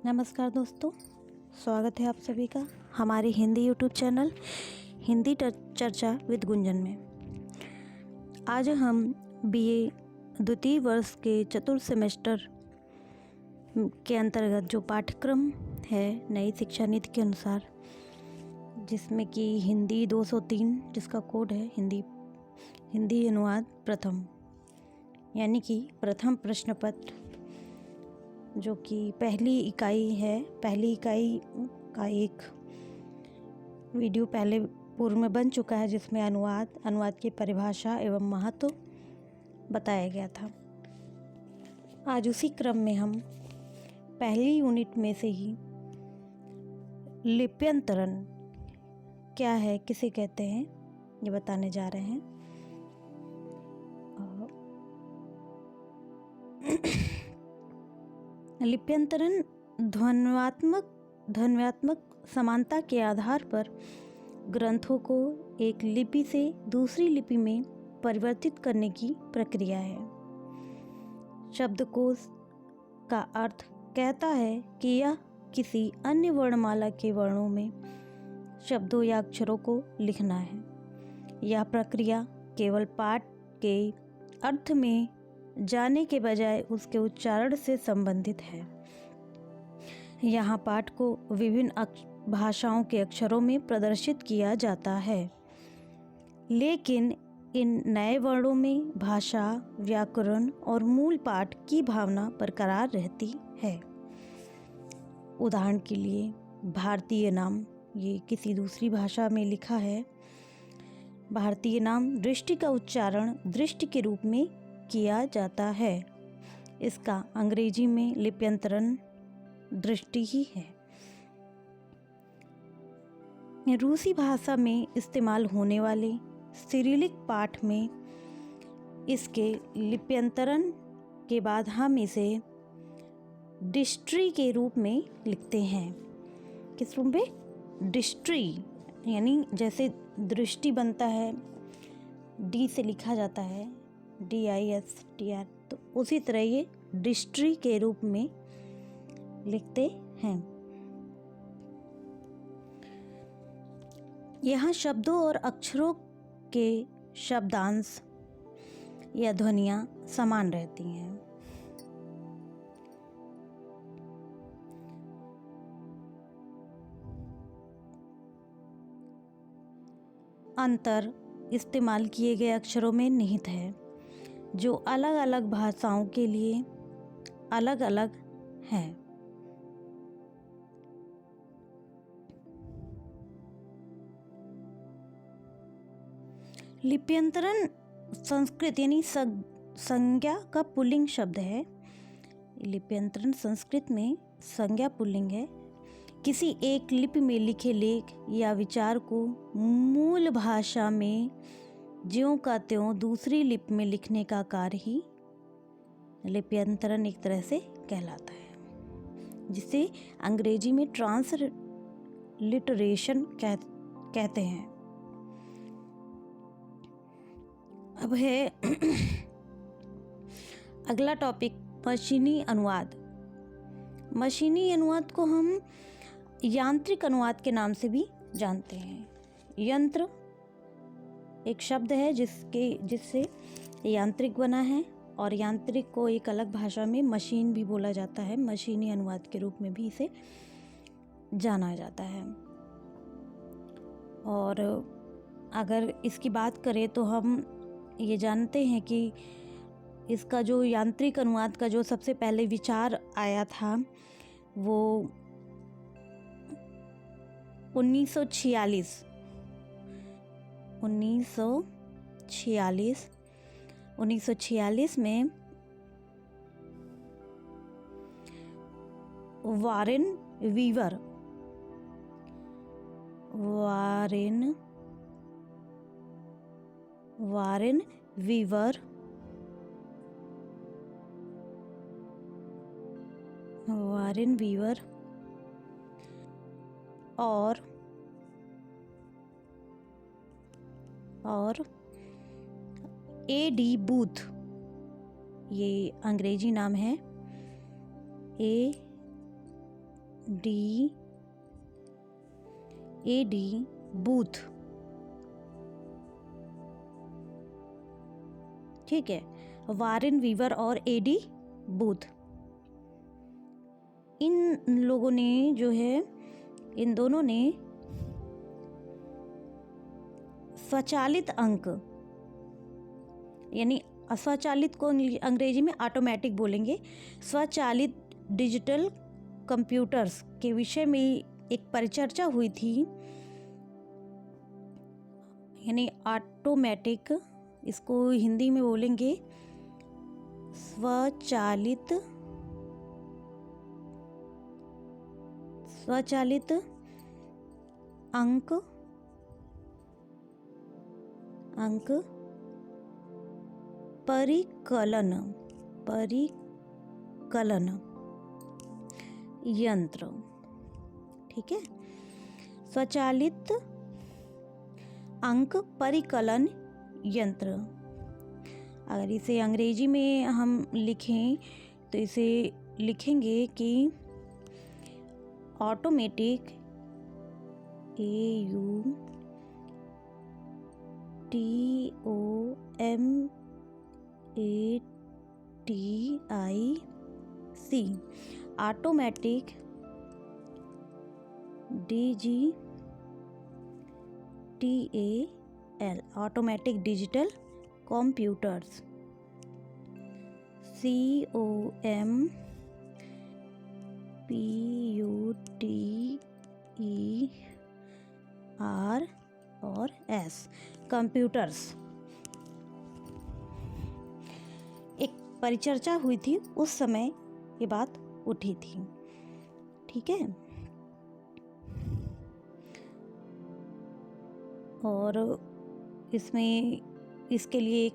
नमस्कार दोस्तों, स्वागत है आप सभी का हमारे हिंदी यूट्यूब चैनल हिंदी चर्चा विद गुंजन में। आज हम बीए द्वितीय वर्ष के चतुर्थ सेमेस्टर के अंतर्गत जो पाठ्यक्रम है नई शिक्षा नीति के अनुसार, जिसमें कि हिंदी 203 जिसका कोड है हिंदी अनुवाद प्रथम, यानी कि प्रथम प्रश्न पत्र, जो कि पहली इकाई है। पहली इकाई का एक वीडियो पहले पूर्व में बन चुका है, जिसमें अनुवाद की परिभाषा एवं महत्व बताया गया था। आज उसी क्रम में हम पहली यूनिट में से ही लिप्यंतरण क्या है, किसे कहते हैं, ये बताने जा रहे हैं। लिप्यंतरण ध्वन्यात्मक समानता के आधार पर ग्रंथों को एक लिपि से दूसरी लिपि में परिवर्तित करने की प्रक्रिया है। शब्दकोश का अर्थ कहता है कि यह किसी अन्य वर्णमाला के वर्णों में शब्दों या अक्षरों को लिखना है। यह प्रक्रिया केवल पाठ के अर्थ में जाने के बजाय उसके उच्चारण से संबंधित है। यहाँ पाठ को विभिन्न भाषाओं के अक्षरों में प्रदर्शित किया जाता है, लेकिन इन नए वर्णों में भाषा, व्याकरण और मूल पाठ की भावना बरकरार रहती है। उदाहरण के लिए भारतीय नाम, ये किसी दूसरी भाषा में लिखा है। भारतीय नाम दृष्टि का उच्चारण दृष्टि के रूप में किया जाता है। इसका अंग्रेजी में लिप्यंतरण दृष्टि ही है। रूसी भाषा में इस्तेमाल होने वाले सिरिलिक पाठ में इसके लिप्यंतरण के बाद हम इसे डिस्ट्री के रूप में लिखते हैं। किस रूप में? डिस्ट्री, यानी जैसे दृष्टि बनता है, डी से लिखा जाता है, DISTR, तो उसी तरह ये डिस्ट्री के रूप में लिखते हैं। यहाँ शब्दों और अक्षरों के शब्दांश या ध्वनियाँ समान रहती हैं। अंतर इस्तेमाल किए गए अक्षरों में निहित है, जो अलग अलग भाषाओं के लिए अलग अलग हैं। लिप्यंतरण संस्कृत यानी संज्ञा का पुल्लिंग शब्द है। लिप्यंतरण संस्कृत में संज्ञा पुल्लिंग है। किसी एक लिपि में लिखे लेख या विचार को मूल भाषा में ज्यों का त्यों दूसरी लिपि में लिखने का कार्य ही लिप्यंतरण एक तरह से कहलाता है, जिसे अंग्रेजी में ट्रांसलिटरेशन कहते हैं। अब है अगला टॉपिक, मशीनी अनुवाद। मशीनी अनुवाद को हम यांत्रिक अनुवाद के नाम से भी जानते हैं। यंत्र एक शब्द है जिससे यांत्रिक बना है, और यांत्रिक को एक अलग भाषा में मशीन भी बोला जाता है। मशीनी अनुवाद के रूप में भी इसे जाना जाता है। और अगर इसकी बात करें तो हम ये जानते हैं कि इसका जो यांत्रिक अनुवाद का जो सबसे पहले विचार आया था वो 1946 में वारेन वीवर और A.D. बूथ, ये अंग्रेजी नाम है, A बूथ, ठीक है, वारेन वीवर और AD बूथ, इन लोगों ने जो है, इन दोनों ने स्वचालित अंक, यानी स्वचालित को अंग्रेजी में ऑटोमेटिक बोलेंगे, स्वचालित डिजिटल कंप्यूटर्स के विषय में एक परिचर्चा हुई थी, यानी ऑटोमेटिक, इसको हिंदी में बोलेंगे स्वचालित अंक परिकलन यंत्र, ठीक है, स्वचालित अंक परिकलन यंत्र। अगर इसे अंग्रेजी में हम लिखें तो इसे लिखेंगे कि automatic, AUTOMATIC, automatic DGTAL, automatic digital computers, COMPUTER और S, कंप्यूटर्स। एक परिचर्चा हुई थी, उस समय ये बात उठी थी, ठीक है। और इसमें इसके लिए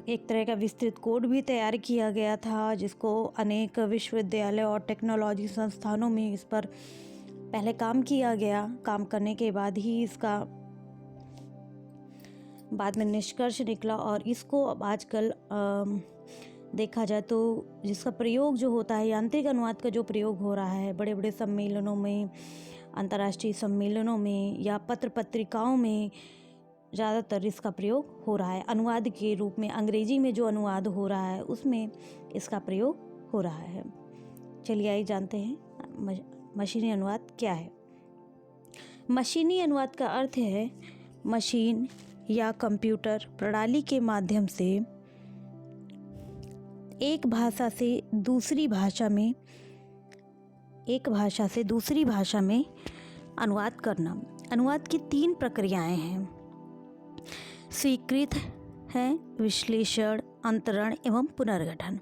एक तरह का विस्तृत कोड भी तैयार किया गया था, जिसको अनेक विश्वविद्यालय और टेक्नोलॉजी संस्थानों में इस पर पहले काम किया गया। काम करने के बाद ही इसका बाद में निष्कर्ष निकला, और इसको अब आजकल देखा जाए तो जिसका प्रयोग जो होता है, यांत्रिक अनुवाद का जो प्रयोग हो रहा है बड़े बड़े सम्मेलनों में, अंतर्राष्ट्रीय सम्मेलनों में या पत्र पत्रिकाओं में, ज़्यादातर इसका प्रयोग हो रहा है। अनुवाद के रूप में अंग्रेजी में जो अनुवाद हो रहा है उसमें इसका प्रयोग हो रहा है। चलिए आइए जानते हैं मशीनी अनुवाद क्या है। मशीनी अनुवाद का अर्थ है मशीन या कंप्यूटर प्रणाली के माध्यम से एक भाषा से दूसरी भाषा में अनुवाद करना। अनुवाद की 3 प्रक्रियाएं हैं, स्वीकृत है, विश्लेषण, अंतरण एवं पुनर्गठन।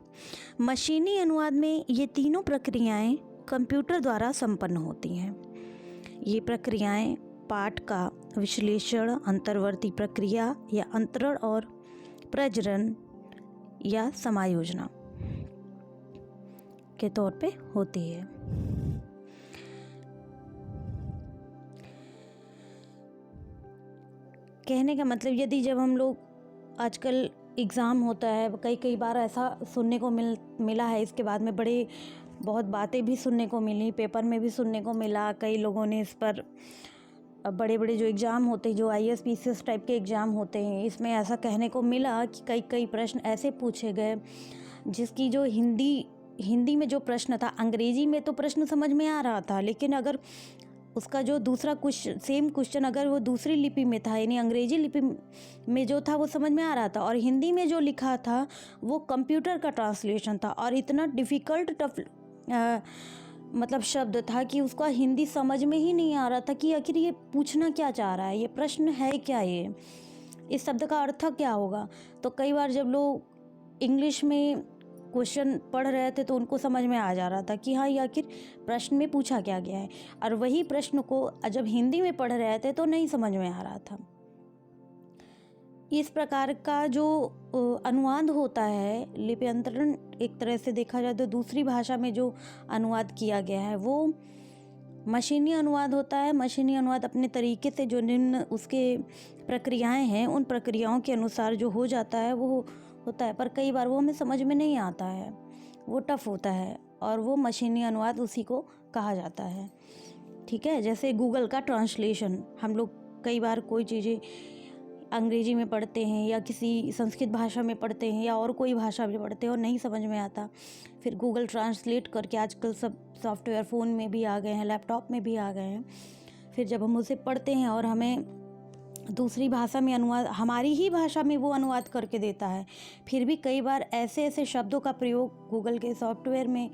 मशीनी अनुवाद में ये तीनों प्रक्रियाएं कंप्यूटर द्वारा संपन्न होती हैं। ये प्रक्रियाएं पाठ का विश्लेषण, अंतर्वर्ती प्रक्रिया या अंतरण और प्रजनन या समायोजना के तौर पे होती है। कहने का मतलब, यदि जब हम लोग आजकल एग्ज़ाम होता है, कई बार ऐसा सुनने को मिला है, इसके बाद में बहुत बातें भी सुनने को मिली, पेपर में भी सुनने को मिला। कई लोगों ने इस पर बड़े बड़े जो एग्ज़ाम होते हैं, जो IAS PCS टाइप के एग्ज़ाम होते हैं, इसमें ऐसा कहने को मिला कि कई प्रश्न ऐसे पूछे गए जिसकी जो हिंदी में जो प्रश्न था, अंग्रेजी में तो प्रश्न समझ में आ रहा था, लेकिन अगर उसका जो दूसरा सेम क्वेश्चन अगर वो दूसरी लिपि में था, यानी अंग्रेजी लिपि में जो था वो समझ में आ रहा था, और हिंदी में जो लिखा था वो कंप्यूटर का ट्रांसलेशन था, और इतना डिफ़िकल्ट टफ मतलब शब्द था कि उसका हिंदी समझ में ही नहीं आ रहा था कि आखिर ये पूछना क्या चाह रहा है, ये प्रश्न है क्या, ये इस शब्द का अर्थ क्या होगा। तो कई बार जब लोग इंग्लिश में क्वेश्चन पढ़ रहे थे तो उनको समझ में आ जा रहा था कि हाँ, ये आखिर प्रश्न में पूछा क्या गया है, और वही प्रश्न को जब हिंदी में पढ़ रहे थे तो नहीं समझ में आ रहा था। इस प्रकार का जो अनुवाद होता है, लिप्यंतरण, एक तरह से देखा जाए तो दूसरी भाषा में जो अनुवाद किया गया है वो मशीनी अनुवाद होता है। मशीनी अनुवाद अपने तरीके से जो निम्न उसके प्रक्रियाएं हैं, उन प्रक्रियाओं के अनुसार जो हो जाता है वो होता है, पर कई बार वो हमें समझ में नहीं आता है, वो टफ होता है। और वो मशीनी अनुवाद उसी को कहा जाता है। ठीक है, जैसे गूगल का ट्रांसलेशन, हम लोग कई बार कोई चीज़ें अंग्रेजी में पढ़ते हैं या किसी संस्कृत भाषा में पढ़ते हैं या और कोई भाषा में पढ़ते हैं और नहीं समझ में आता, फिर गूगल ट्रांसलेट करके, आजकल सब सॉफ्टवेयर फ़ोन में भी आ गए हैं, लैपटॉप में भी आ गए हैं, फिर जब हम उसे पढ़ते हैं और हमें दूसरी भाषा में अनुवाद, हमारी ही भाषा में वो अनुवाद करके देता है, फिर भी कई बार ऐसे ऐसे शब्दों का प्रयोग गूगल के सॉफ्टवेयर में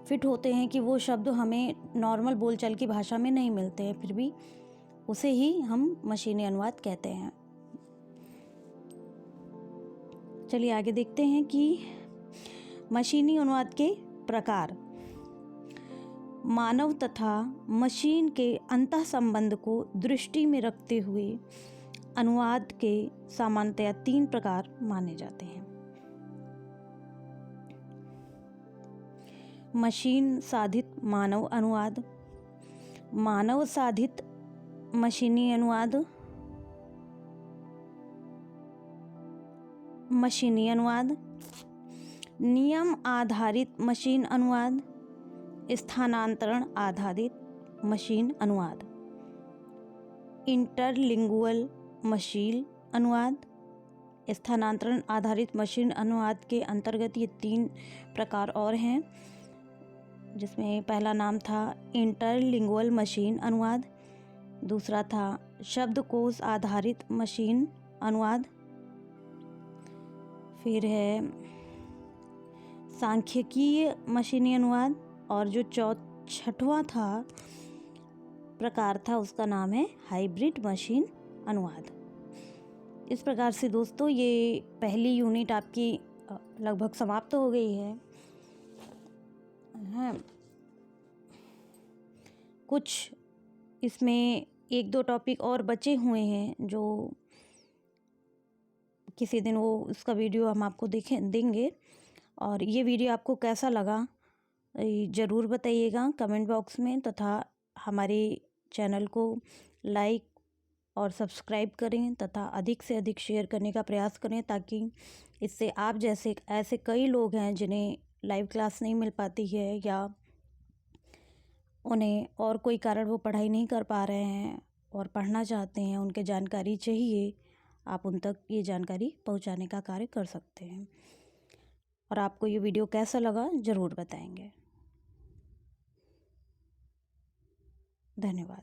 फिट होते हैं कि वो शब्द हमें नॉर्मल बोलचाल की भाषा में नहीं मिलते हैं, फिर भी उसे ही हम मशीनी अनुवाद कहते हैं। चलिए आगे देखते हैं कि मशीनी अनुवाद के प्रकार। मानव तथा मशीन के अंतः संबंध को दृष्टि में रखते हुए अनुवाद के सामान्यतया 3 प्रकार माने जाते हैं। मशीन साधित मानव अनुवाद, मानव साधित मशीनी अनुवाद, मशीनी अनुवाद, नियम आधारित मशीन अनुवाद, स्थानांतरण आधारित मशीन अनुवाद, इंटरलिंगुअल मशीन अनुवाद। स्थानांतरण आधारित मशीन अनुवाद के अंतर्गत ये 3 प्रकार और हैं, जिसमें पहला नाम था इंटरलिंगुअल मशीन अनुवाद, दूसरा था शब्दकोश आधारित मशीन अनुवाद, फिर है सांख्यिकीय मशीनी अनुवाद, और जो छठवां था प्रकार था उसका नाम है हाइब्रिड मशीन अनुवाद। इस प्रकार से दोस्तों ये पहली यूनिट आपकी लगभग समाप्त हो गई है। हाँ, कुछ इसमें 1-2 टॉपिक और बचे हुए हैं, जो किसी दिन वो उसका वीडियो हम आपको देंगे। और ये वीडियो आपको कैसा लगा ज़रूर बताइएगा कमेंट बॉक्स में, तथा हमारे चैनल को लाइक और सब्सक्राइब करें तथा अधिक से अधिक शेयर करने का प्रयास करें, ताकि इससे आप जैसे ऐसे कई लोग हैं जिन्हें लाइव क्लास नहीं मिल पाती है या उन्हें और कोई कारण वो पढ़ाई नहीं कर पा रहे हैं और पढ़ना चाहते हैं, उनके जानकारी चाहिए, आप उन तक ये जानकारी पहुंचाने का कार्य कर सकते हैं। और आपको ये वीडियो कैसा लगा ज़रूर बताएंगे। धन्यवाद।